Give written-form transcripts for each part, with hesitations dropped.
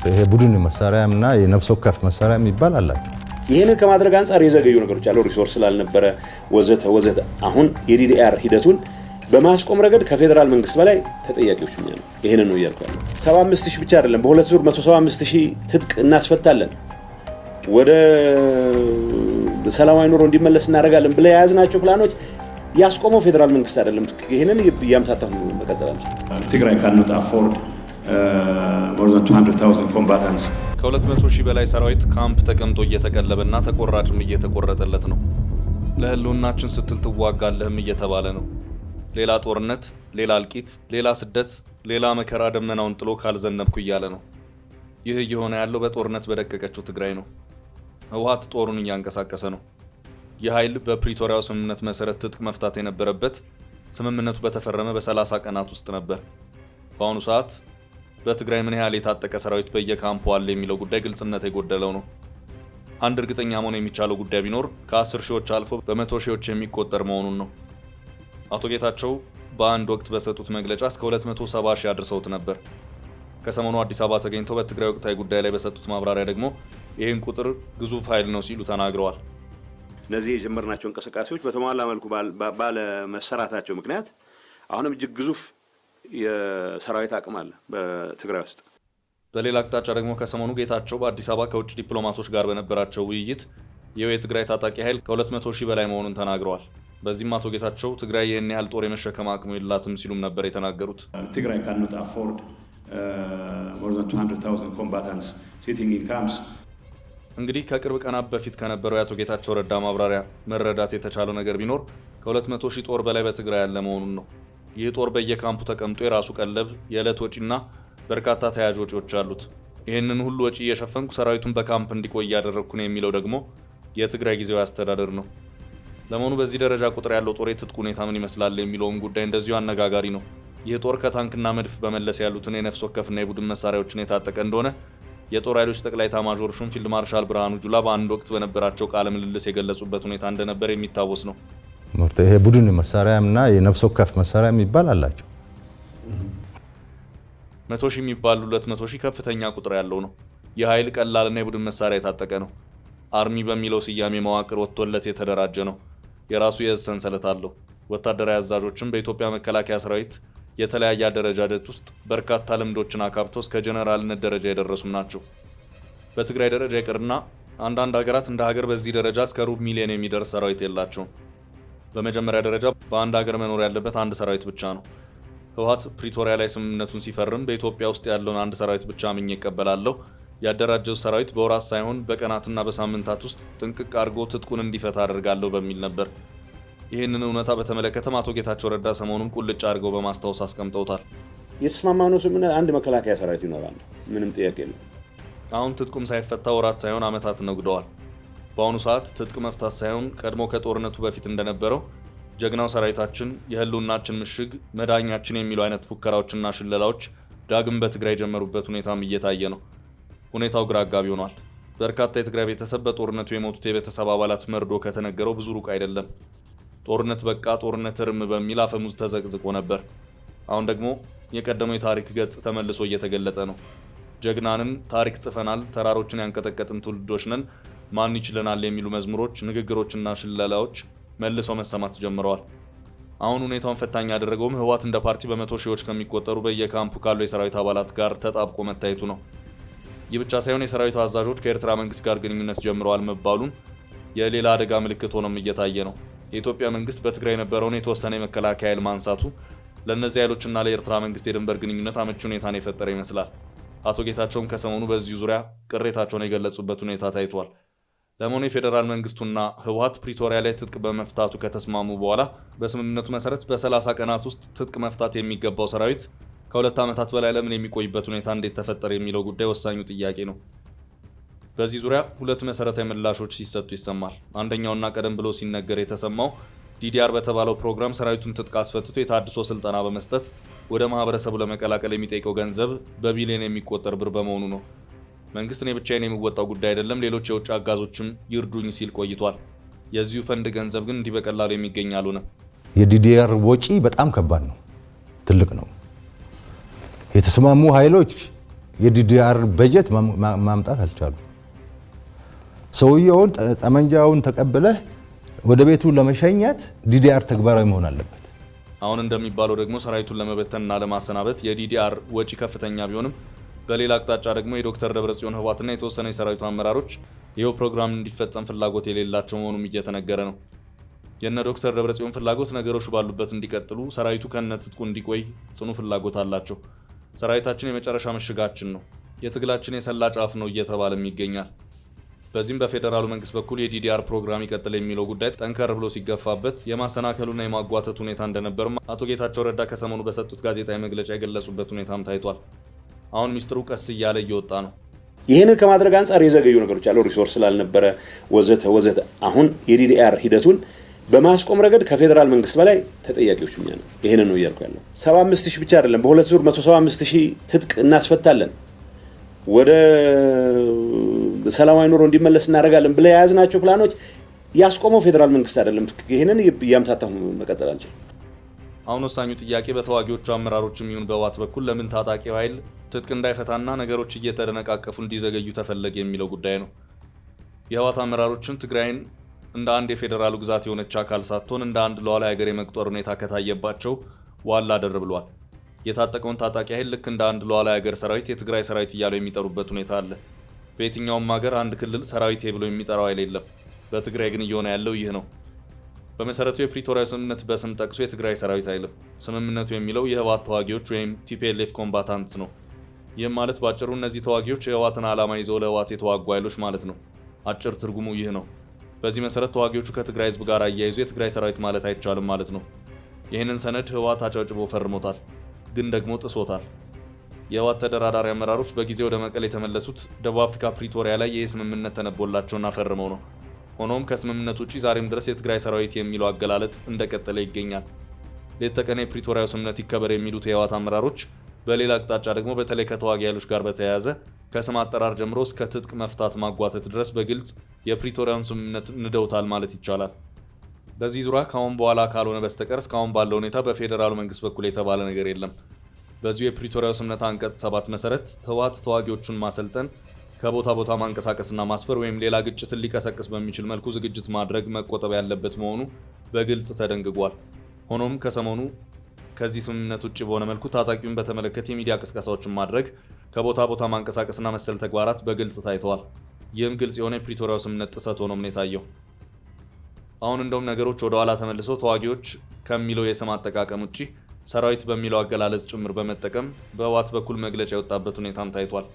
ይሄ ቡድን መሳሪያና የነፍስ ወከፍ መሳሪያ የሚባል አላቸው። ይሄንን ከማድረግ አንፃር የዘገዩ ነገሮች አሉ፣ ሪሶርስ ስላልነበረ ወዘተ። አሁን የዲዲአር ሂደቱን በማስቆም ረገድ ከፌደራል መንግስት በላይ ተጠያቂዎች እኛ ነው። ይሄንን ነው እያልኩ ያለው። 75000 ብቻ አይደለም፣ በሁለት ዙር 175000 ትጥቅ እናስፈታለን፣ ወደ ሰላማዊ ኑሮ እንዲመለስ እናደርጋለን ብለ የያዝናቸው ፕላኖች ያስቆመው ፌደራል መንግስት አይደለም። ይሄንን ያምታታው መቀጠል ትግራይ cannot afford more than 200,000 combatants ከ200,000 በላይ ሰራዊት ካምፕ ተቀምጦ እየተቀለበና ተቆራጭም እየተቆረጠለት ነው። ለህልውናችን ስትል ትዋጋለህም እየተባለ ነው። ሌላ ጦርነት፣ ሌላ እልቂት፣ ሌላ ስደት፣ ሌላ መከራ ደመናውን ጥሎ ካልዘነብኩ እያለ ነው። ይህ እየሆነ ያለው በጦርነት በደቀቀችው ትግራይ ነው። ህወሓት ጦሩን እያንቀሳቀሰ ነው። ይህ ኃይል በፕሪቶሪያው ስምምነት መሰረት ትጥቅ መፍታት የነበረበት ስምምነቱ በተፈረመ በ30 ቀናት ውስጥ ነበር። በአሁኑ ሰዓት በትግራይ ምን ያህል የታጠቀ ሰራዊት በየካምፑ አለ የሚለው ጉዳይ ግልጽነት የጎደለው ነው። አንድ እርግጠኛ መሆን የሚቻለው ጉዳይ ቢኖር ከ10 ሺዎች አልፎ በ100 ሺዎች የሚቆጠር መሆኑን ነው። አቶ ጌታቸው በአንድ ወቅት በሰጡት መግለጫ እስከ 270 ሺህ አድርሰውት ነበር። ከሰሞኑ አዲስ አበባ ተገኝተው በትግራይ ወቅታዊ ጉዳይ ላይ በሰጡት ማብራሪያ ደግሞ ይህን ቁጥር ግዙፍ ኃይል ነው ሲሉ ተናግረዋል። እነዚህ የጀመርናቸው እንቅስቃሴዎች በተሟላ መልኩ ባለ መሰራታቸው ምክንያት አሁንም እጅግ ግዙፍ የሰራዊት አቅም አለ በትግራይ ውስጥ። በሌላ አቅጣጫ ደግሞ ከሰሞኑ ጌታቸው በአዲስ አበባ ከውጭ ዲፕሎማቶች ጋር በነበራቸው ውይይት ይኸው የትግራይ ታጣቂ ኃይል ከ200,000 በላይ መሆኑን ተናግረዋል። በዚህም አቶ ጌታቸው ትግራይ ይህን ያህል ጦር የመሸከም አቅሙ የላትም ሲሉም ነበር የተናገሩት። ትግራይ cannot afford more than 200,000 combatants sitting in camps እንግዲህ ከቅርብ ቀናት በፊት ከነበረው የአቶ ጌታቸው ረዳ ማብራሪያ መረዳት የተቻለው ነገር ቢኖር ከ200,000 ጦር በላይ በትግራይ ያለ መሆኑን ነው። ይህ ጦር በየካምፑ ተቀምጦ የራሱ ቀለብ፣ የዕለት ወጪና በርካታ ተያያዥ ወጪዎች አሉት። ይህንን ሁሉ ወጪ እየሸፈንኩ ሰራዊቱን በካምፕ እንዲቆይ ያደረግኩ ነው የሚለው ደግሞ የትግራይ ጊዜያዊ አስተዳደር ነው። ለመሆኑ በዚህ ደረጃ ቁጥር ያለው ጦር የትጥቅ ሁኔታ ምን ይመስላል የሚለውም ጉዳይ እንደዚሁ አነጋጋሪ ነው። ይህ ጦር ከታንክና መድፍ በመለስ ያሉትን የነፍስ ወከፍና የቡድን መሳሪያዎችን የታጠቀ እንደሆነ የጦር ኃይሎች ጠቅላይ ኤታማዦር ሹም ፊልድ ማርሻል ብርሃኑ ጁላ በአንድ ወቅት በነበራቸው ቃለ ምልልስ የገለጹበት ሁኔታ እንደነበር የሚታወስ ነው። ይሄ ቡድን መሳሪያና የነፍስ ወከፍ መሳሪያ የሚባል አላቸው። 100,000 የሚባሉ 200,000 ከፍተኛ ቁጥር ያለው ነው። ይህ ኃይል ቀላልና የቡድን መሳሪያ የታጠቀ ነው። አርሚ በሚለው ስያሜ መዋቅር ወጥቶለት የተደራጀ ነው። የራሱ የእዝ ሰንሰለት አለው። ወታደራዊ አዛዦችም በኢትዮጵያ መከላከያ ሰራዊት የተለያየ አደረጃጀት ውስጥ በርካታ ልምዶችን አካብተው እስከ ጀነራልነት ደረጃ የደረሱም ናቸው። በትግራይ ደረጃ ይቅርና አንዳንድ ሀገራት እንደ ሀገር በዚህ ደረጃ እስከ 250,000 የሚደርስ ሰራዊት የላቸውም። በመጀመሪያ ደረጃ በአንድ ሀገር መኖር ያለበት አንድ ሰራዊት ብቻ ነው። ህወሓት ፕሪቶሪያ ላይ ስምምነቱን ሲፈርም በኢትዮጵያ ውስጥ ያለውን አንድ ሰራዊት ብቻ አምኜ እቀበላለሁ፣ ያደራጀው ሰራዊት በወራት ሳይሆን በቀናትና በሳምንታት ውስጥ ጥንቅቅ አድርጎ ትጥቁን እንዲፈታ አደርጋለሁ በሚል ነበር። ይህንን እውነታ በተመለከተም አቶ ጌታቸው ረዳ ሰሞኑን ቁልጭ አድርገው በማስታወስ አስቀምጠውታል። የተስማማነው ስምምነት አንድ መከላከያ ሰራዊት ይኖራል፣ ምንም ጥያቄ የለም። አሁን ትጥቁም ሳይፈታ ወራት ሳይሆን ዓመታት ነግደዋል። በአሁኑ ሰዓት ትጥቅ መፍታት ሳይሆን ቀድሞ ከጦርነቱ በፊት እንደነበረው ጀግናው ሰራዊታችን የህልውናችን ምሽግ መዳኛችን የሚሉ አይነት ፉከራዎችና ሽለላዎች ዳግም በትግራይ የጀመሩበት ሁኔታም እየታየ ነው። ሁኔታው ግራ አጋቢ ሆኗል። በርካታ የትግራይ ቤተሰብ በጦርነቱ የሞቱት የቤተሰብ አባላት መርዶ ከተነገረው ብዙ ሩቅ አይደለም። ጦርነት በቃ ጦርነት እርም በሚል አፈሙዝ ተዘቅዝቆ ነበር። አሁን ደግሞ የቀደመው የታሪክ ገጽ ተመልሶ እየተገለጠ ነው። ጀግናንን ታሪክ ጽፈናል፣ ተራሮችን ያንቀጠቀጥን ትውልዶች ነን፣ ማን ይችለናል የሚሉ መዝሙሮች፣ ንግግሮችና ሽለላዎች መልሰው መሰማት ጀምረዋል። አሁን ሁኔታውን ፈታኝ ያደረገውም ህወሓት እንደ ፓርቲ በ100 ሺዎች ከሚቆጠሩ በየካምፑ ካሉ የሰራዊት አባላት ጋር ተጣብቆ መታየቱ ነው። ይህ ብቻ ሳይሆን የሰራዊቱ አዛዦች ከኤርትራ መንግስት ጋር ግንኙነት ጀምረዋል መባሉን የሌላ አደጋ ምልክት ሆኖም እየታየ ነው። የኢትዮጵያ መንግስት በትግራይ የነበረውን የተወሰነ የመከላከያ ኃይል ማንሳቱ ለእነዚህ ኃይሎችና ለኤርትራ መንግስት የድንበር ግንኙነት አመቺ ሁኔታን የፈጠረ ይመስላል። አቶ ጌታቸውም ከሰሞኑ በዚሁ ዙሪያ ቅሬታቸውን የገለጹበት ሁኔታ ታይቷል። ለመሆኑ የፌዴራል መንግስቱና ህወሓት ፕሪቶሪያ ላይ ትጥቅ በመፍታቱ ከተስማሙ በኋላ በስምምነቱ መሰረት በ30 ቀናት ውስጥ ትጥቅ መፍታት የሚገባው ሰራዊት ከ2 ዓመታት በላይ ለምን የሚቆይበት ሁኔታ እንዴት ተፈጠረ የሚለው ጉዳይ ወሳኙ ጥያቄ ነው። በዚህ ዙሪያ ሁለት መሰረታዊ ምላሾች ሲሰጡ ይሰማል። አንደኛውና ቀደም ብሎ ሲነገር የተሰማው ዲዲአር በተባለው ፕሮግራም ሰራዊቱን ትጥቅ አስፈትቶ የታድሶ ስልጠና በመስጠት ወደ ማህበረሰቡ ለመቀላቀል የሚጠይቀው ገንዘብ በቢሊዮን የሚቆጠር ብር በመሆኑ ነው። መንግስት እኔ ብቻዬን የሚወጣው ጉዳይ አይደለም፣ ሌሎች የውጭ አጋዞችም ይርዱኝ ሲል ቆይቷል። የዚሁ ፈንድ ገንዘብ ግን እንዲህ በቀላሉ የሚገኝ አልሆነም። የዲዲአር ወጪ በጣም ከባድ ነው፣ ትልቅ ነው። የተስማሙ ኃይሎች የዲዲአር በጀት ማምጣት አልቻሉም። ሰውየውን ጠመንጃውን ተቀብለህ ወደ ቤቱ ለመሸኘት ዲዲአር ተግባራዊ መሆን አለበት። አሁን እንደሚባለው ደግሞ ሰራዊቱን ለመበተንና ለማሰናበት የዲዲአር ወጪ ከፍተኛ ቢሆንም በሌላ አቅጣጫ ደግሞ የዶክተር ደብረጽዮን ህወሓትና የተወሰነ የሰራዊቱ አመራሮች ይኸው ፕሮግራም እንዲፈጸም ፍላጎት የሌላቸው መሆኑም እየተነገረ ነው። የነ ዶክተር ደብረጽዮን ፍላጎት ነገሮች ባሉበት እንዲቀጥሉ፣ ሰራዊቱ ከነትጥቁ እንዲቆይ ጽኑ ፍላጎት አላቸው። ሰራዊታችን የመጨረሻ ምሽጋችን ነው፣ የትግላችን የሰላ ጫፍ ነው እየተባለም ይገኛል። በዚህም በፌዴራሉ መንግስት በኩል የዲዲአር ፕሮግራም ይቀጥል የሚለው ጉዳይ ጠንከር ብሎ ሲገፋበት የማሰናከሉና የማጓተት ሁኔታ እንደነበርም አቶ ጌታቸው ረዳ ከሰሞኑ በሰጡት ጋዜጣዊ መግለጫ የገለጹበት ሁኔታም ታይቷል። አሁን ሚስጥሩ ቀስ እያለ እየወጣ ነው። ይህንን ከማድረግ አንጻር የዘገዩ ነገሮች አሉ፣ ሪሶርስ ስላልነበረ ወዘተ። አሁን የዲዲአር ሂደቱን በማስቆም ረገድ ከፌዴራል መንግስት በላይ ተጠያቂዎች እኛ ነው። ይሄንን ነው እያልኩ ያለው። 75000 ብቻ አይደለም፣ በሁለት ዙር 175000 ትጥቅ እናስፈታለን፣ ወደ ሰላማዊ ኑሮ እንዲመለስ እናደርጋለን ብለ የያዝናቸው ፕላኖች ያስቆመው ፌዴራል መንግስት አይደለም። ይሄንን ያምታታሁ መቀጠል አንችልም። አሁን ወሳኙ ጥያቄ በተዋጊዎቹ አመራሮችም ይሁን በህወሓት በኩል ለምን ታጣቂው ኃይል ትጥቅ እንዳይፈታና ነገሮች እየተደነቃቀፉ እንዲዘገዩ ተፈለገ የሚለው ጉዳይ ነው። የህወሓት አመራሮችን ትግራይን እንደ አንድ የፌዴራሉ ግዛት የሆነች አካል ሳትሆን እንደ አንድ ሉዓላዊ ሀገር የመቁጠር ሁኔታ ከታየባቸው ዋላ ደር ብሏል። የታጠቀውን ታጣቂ ኃይል ልክ እንደ አንድ ሉዓላዊ ሀገር ሰራዊት የትግራይ ሰራዊት እያሉ የሚጠሩበት ሁኔታ አለ። በየትኛውም ሀገር አንድ ክልል ሰራዊቴ ብሎ የሚጠራው ኃይል የለም። በትግራይ ግን እየሆነ ያለው ይህ ነው። በመሰረቱ የፕሪቶሪያ ስምምነት በስም ጠቅሶ የትግራይ ሰራዊት አይልም። ስምምነቱ የሚለው የህወሓት ተዋጊዎች ወይም ቲፒኤልኤፍ ኮምባታንትስ ነው። ይህም ማለት ባጭሩ እነዚህ ተዋጊዎች የህወሓትን ዓላማ ይዘው ለህወሓት የተዋጉ ኃይሎች ማለት ነው። አጭር ትርጉሙ ይህ ነው። በዚህ መሰረት ተዋጊዎቹ ከትግራይ ህዝብ ጋር አያይዞ የትግራይ ሰራዊት ማለት አይቻልም ማለት ነው። ይህንን ሰነድ ህወሓት አጨብጭቦ ፈርሞታል፣ ግን ደግሞ ጥሶታል። የህወሓት ተደራዳሪ አመራሮች በጊዜ ወደ መቀሌ የተመለሱት ደቡብ አፍሪካ ፕሪቶሪያ ላይ ይህ ስምምነት ተነቦላቸውና ፈርመው ነው። ሆኖም ከስምምነቱ ውጪ ዛሬም ድረስ የትግራይ ሰራዊት የሚለው አገላለጽ እንደቀጠለ ይገኛል። ሌት ተቀን የፕሪቶሪያው ስምምነት ይከበር የሚሉት የህወሓት አመራሮች በሌላ አቅጣጫ ደግሞ በተለይ ከተዋጊ ኃይሎች ጋር በተያያዘ ከስም አጠራር ጀምሮ እስከ ትጥቅ መፍታት ማጓተት ድረስ በግልጽ የፕሪቶሪያውን ስምምነት ንደውታል ማለት ይቻላል። በዚህ ዙሪያ ካሁን በኋላ ካልሆነ በስተቀር እስካሁን ባለው ሁኔታ በፌዴራሉ መንግስት በኩል የተባለ ነገር የለም። በዚሁ የፕሪቶሪያው ስምምነት አንቀጽ 7 መሰረት ህወሓት ተዋጊዎቹን ማሰልጠን፣ ከቦታ ቦታ ማንቀሳቀስና ማስፈር ወይም ሌላ ግጭትን ሊቀሰቅስ በሚችል መልኩ ዝግጅት ማድረግ መቆጠብ ያለበት መሆኑ በግልጽ ተደንግጓል። ሆኖም ከሰሞኑ ከዚህ ስምምነት ውጭ በሆነ መልኩ ታጣቂውን በተመለከተ የሚዲያ ቅስቀሳዎችን ማድረግ፣ ከቦታ ቦታ ማንቀሳቀስና መሰል ተግባራት በግልጽ ታይተዋል። ይህም ግልጽ የሆነ የፕሪቶሪያው ስምምነት ጥሰት ሆኖም ነው የታየው። አሁን እንደውም ነገሮች ወደ ኋላ ተመልሰው ተዋጊዎች ከሚለው የስም አጠቃቀም ውጭ ሰራዊት በሚለው አገላለጽ ጭምር በመጠቀም በህወሓት በኩል መግለጫ የወጣበት ሁኔታም ታይቷል።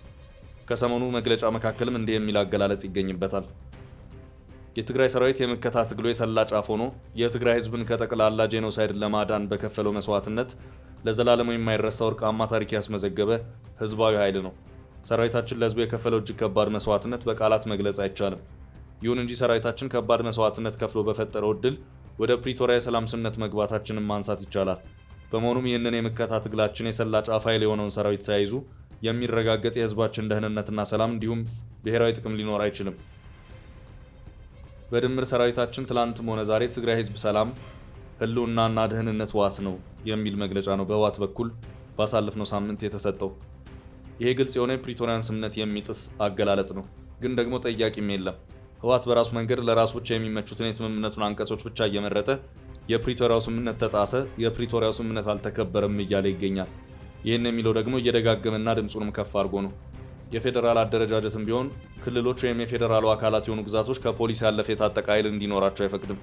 ከሰሞኑ መግለጫ መካከልም እንዲህ የሚል አገላለጽ ይገኝበታል። የትግራይ ሰራዊት የመከታ ትግሉ የሰላ ጫፍ ሆኖ የትግራይ ህዝብን ከጠቅላላ ጄኖሳይድ ለማዳን በከፈለው መስዋዕትነት ለዘላለሙ የማይረሳ ወርቃማ ታሪክ ያስመዘገበ ህዝባዊ ኃይል ነው። ሰራዊታችን ለህዝቡ የከፈለው እጅግ ከባድ መስዋዕትነት በቃላት መግለጽ አይቻልም። ይሁን እንጂ ሰራዊታችን ከባድ መስዋዕትነት ከፍሎ በፈጠረው እድል ወደ ፕሪቶሪያ የሰላም ስምምነት መግባታችንን ማንሳት ይቻላል። በመሆኑም ይህንን የመከታ ትግላችን የሰላ ጫፍ ኃይል የሆነውን ሰራዊት ሳይዙ የሚረጋገጥ የህዝባችን ደህንነትና ሰላም እንዲሁም ብሔራዊ ጥቅም ሊኖር አይችልም። በድምር ሰራዊታችን ትላንትም ሆነ ዛሬ ትግራይ ህዝብ ሰላም፣ ህልውናና ደህንነት ዋስ ነው የሚል መግለጫ ነው በህወሓት በኩል ባሳለፍነው ሳምንት የተሰጠው። ይሄ ግልጽ የሆነ የፕሪቶሪያን ስምምነት የሚጥስ አገላለጽ ነው። ግን ደግሞ ጠያቂም የለም። ህወሓት በራሱ መንገድ ለራሱ ብቻ የሚመቹትን የስምምነቱን አንቀጾች ብቻ እየመረጠ የፕሪቶሪያው ስምምነት ተጣሰ፣ የፕሪቶሪያው ስምምነት አልተከበረም እያለ ይገኛል። ይህን የሚለው ደግሞ እየደጋገመና ድምፁንም ከፍ አድርጎ ነው። የፌዴራል አደረጃጀትም ቢሆን ክልሎች ወይም የፌዴራሉ አካላት የሆኑ ግዛቶች ከፖሊስ ያለፈ የታጠቀ ኃይል እንዲኖራቸው አይፈቅድም።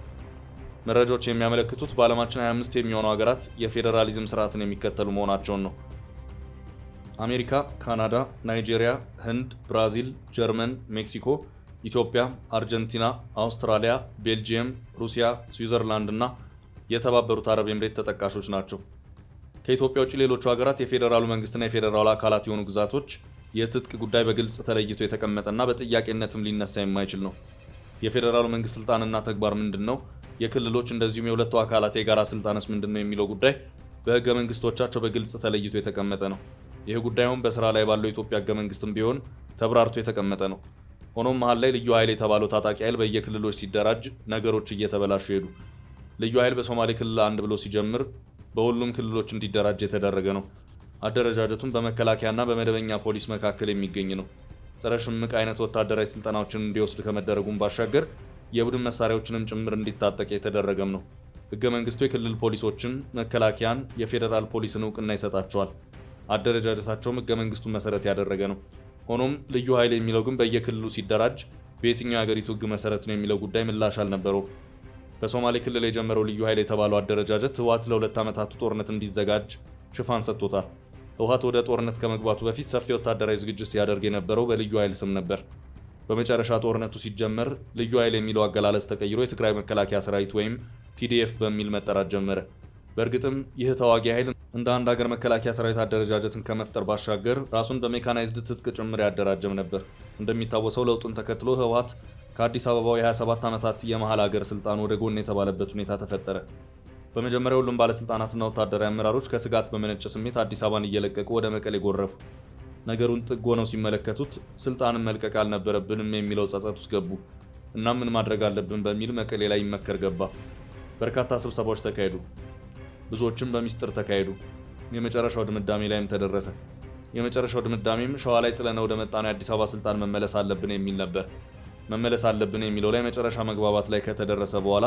መረጃዎች የሚያመለክቱት በዓለማችን 25 የሚሆኑ ሀገራት የፌዴራሊዝም ስርዓትን የሚከተሉ መሆናቸውን ነው። አሜሪካ፣ ካናዳ፣ ናይጄሪያ፣ ህንድ፣ ብራዚል፣ ጀርመን፣ ሜክሲኮ፣ ኢትዮጵያ፣ አርጀንቲና፣ አውስትራሊያ፣ ቤልጂየም፣ ሩሲያ፣ ስዊዘርላንድ እና የተባበሩት አረብ ኤምሬት ተጠቃሾች ናቸው። ከኢትዮጵያ ውጭ ሌሎቹ ሀገራት የፌዴራሉ መንግስትና የፌዴራሉ አካላት የሆኑ ግዛቶች የትጥቅ ጉዳይ በግልጽ ተለይቶ የተቀመጠና በጥያቄነትም ሊነሳ የማይችል ነው። የፌዴራሉ መንግስት ስልጣንና ተግባር ምንድን ነው? የክልሎች እንደዚሁም የሁለቱ አካላት የጋራ ስልጣንስ ምንድን ነው የሚለው ጉዳይ በህገ መንግስቶቻቸው በግልጽ ተለይቶ የተቀመጠ ነው። ይህ ጉዳዩም በስራ ላይ ባለው የኢትዮጵያ ህገ መንግስትም ቢሆን ተብራርቶ የተቀመጠ ነው። ሆኖም መሀል ላይ ልዩ ኃይል የተባለው ታጣቂ ኃይል በየክልሎች ሲደራጅ ነገሮች እየተበላሹ ሄዱ። ልዩ ኃይል በሶማሌ ክልል አንድ ብሎ ሲጀምር በሁሉም ክልሎች እንዲደራጅ የተደረገ ነው። አደረጃጀቱን በመከላከያና በመደበኛ ፖሊስ መካከል የሚገኝ ነው። ጸረ ሽምቅ አይነት ወታደራዊ ስልጠናዎችን እንዲወስድ ከመደረጉም ባሻገር የቡድን መሳሪያዎችንም ጭምር እንዲታጠቅ የተደረገም ነው። ህገ መንግስቱ የክልል ፖሊሶችን፣ መከላከያን፣ የፌዴራል ፖሊስን እውቅና ይሰጣቸዋል። አደረጃጀታቸውም ህገ መንግስቱን መሰረት ያደረገ ነው። ሆኖም ልዩ ኃይል የሚለው ግን በየክልሉ ሲደራጅ በየትኛው የሀገሪቱ ህግ መሰረት ነው የሚለው ጉዳይ ምላሽ አልነበረውም። በሶማሌ ክልል የጀመረው ልዩ ኃይል የተባለው አደረጃጀት ህወሓት ለ2 ዓመታቱ ጦርነት እንዲዘጋጅ ሽፋን ሰጥቶታል። ህወሓት ወደ ጦርነት ከመግባቱ በፊት ሰፊ ወታደራዊ ዝግጅት ሲያደርግ የነበረው በልዩ ኃይል ስም ነበር። በመጨረሻ ጦርነቱ ሲጀመር ልዩ ኃይል የሚለው አገላለጽ ተቀይሮ የትግራይ መከላከያ ሰራዊት ወይም TDF በሚል መጠራት ጀመረ። በእርግጥም ይህ ተዋጊ ኃይል እንደ አንድ ሀገር መከላከያ ሰራዊት አደረጃጀትን ከመፍጠር ባሻገር ራሱን በሜካናይዝድ ትጥቅ ጭምር ያደራጀም ነበር። እንደሚታወሰው ለውጡን ተከትሎ ህወሓት ከአዲስ አበባው የ27 ዓመታት የመሃል ሀገር ስልጣን ወደ ጎን የተባለበት ሁኔታ ተፈጠረ። በመጀመሪያ ሁሉም ባለስልጣናትና ወታደራዊ አመራሮች ከስጋት በመነጨ ስሜት አዲስ አበባን እየለቀቁ ወደ መቀሌ ጎረፉ። ነገሩን ጥግ ሆነው ሲመለከቱት ስልጣንን መልቀቅ አልነበረብንም የሚለው ጸጸት ውስጥ ገቡ። እና ምን ማድረግ አለብን በሚል መቀሌ ላይ ይመከር ገባ። በርካታ ስብሰባዎች ተካሄዱ። ብዙዎችም በሚስጥር ተካሄዱ። የመጨረሻው ድምዳሜ ላይም ተደረሰ። የመጨረሻው ድምዳሜም ሸዋ ላይ ጥለነው ወደ መጣነው የአዲስ አበባ ስልጣን መመለስ አለብን የሚል ነበር። መመለስ አለብን የሚለው ላይ መጨረሻ መግባባት ላይ ከተደረሰ በኋላ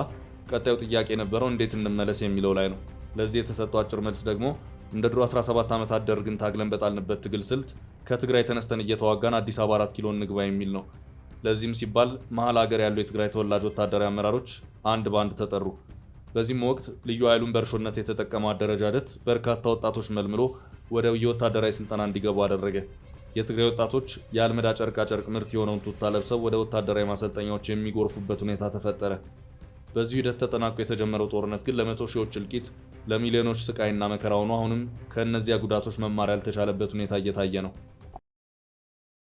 ቀጣዩ ጥያቄ የነበረው እንዴት እንመለስ የሚለው ላይ ነው። ለዚህ የተሰጠው አጭር መልስ ደግሞ እንደ ድሮ 17 ዓመታት ደርግን ታግለን በጣልንበት ትግል ስልት ከትግራይ ተነስተን እየተዋጋን አዲስ አበባ 4 ኪሎ እንግባ የሚል ነው። ለዚህም ሲባል መሀል ሀገር ያሉ የትግራይ ተወላጅ ወታደራዊ አመራሮች አንድ በአንድ ተጠሩ። በዚህም ወቅት ልዩ ኃይሉን በእርሾነት የተጠቀመው አደረጃጀት በርካታ ወጣቶች መልምሎ ወደ የወታደራዊ ስልጠና እንዲገቡ አደረገ። የትግራይ ወጣቶች የአልመዳ ጨርቃ ጨርቅ ምርት የሆነውን ቱታ ለብሰው ወደ ወታደራዊ ማሰልጠኛዎች የሚጎርፉበት ሁኔታ ተፈጠረ። በዚህ ሂደት ተጠናቆ የተጀመረው ጦርነት ግን ለመቶ ሺዎች እልቂት፣ ለሚሊዮኖች ስቃይና መከራ ሆኖ አሁንም ከእነዚያ ጉዳቶች መማር ያልተቻለበት ሁኔታ እየታየ ነው።